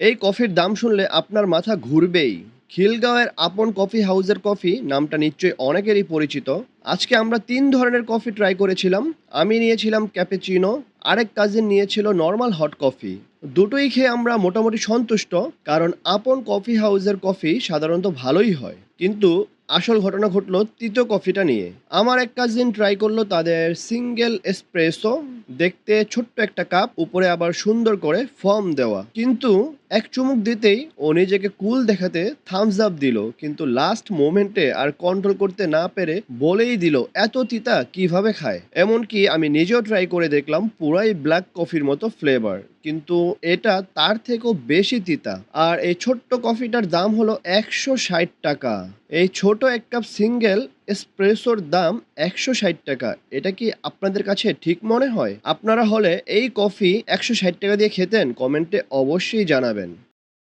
এই কফির দাম শুনলে আপনার মাথা ঘুরবেই। খিলগাঁওয়ের আপন কফি হাউসের কফি নামটা নিশ্চয়ই অনেকেরই পরিচিত। আজকে আমরা ৩ ধরনের কফি ট্রাই করেছিলাম। আমি নিয়েছিলাম ক্যাপুচিনো, আরেক কাজিন নিয়েছিল নরমাল হট কফি। দুটোই খেয়ে আমরা মোটামুটি সন্তুষ্ট, কারণ আপন কফি হাউসের কফি সাধারণত ভালোই হয়। কিন্তু আসল ঘটনা ঘটলো তৃতীয় কফিটা নিয়ে। আমার এক কাজিন ট্রাই করলো তাদের সিঙ্গেল এসপ্রেসো। দেখতে ছোট্ট একটা কাপ, উপরে আবার সুন্দর করে ফর্ম দেওয়া, কিন্তু এক চুমুক দিতেই ও নিজেকে কুল দেখাতে থামস আপ দিল, কিন্তু লাস্ট মোমেন্টে আর কন্ট্রোল করতে না পেরে বলেই দিল এত তিতা কিভাবে খায়। এমনকি আমি নিজেও ট্রাই করে দেখলাম, পুরাই ব্ল্যাক কফির মতো ফ্লেভার, কিন্তু এটা তার থেকেও বেশি তিতা। আর এই ছোট্ট কফিটার দাম হলো 160 টাকা। এই ছোট এক কাপ সিঙ্গেল এসপ্রেসোর দাম 160 টাকা। এটা কি আপনাদের কাছে ঠিক মনে হয়? আপনারা হলে এই কফি 160 টাকা দিয়ে খেতেন? কমেন্টে অবশ্যই জানাবেন।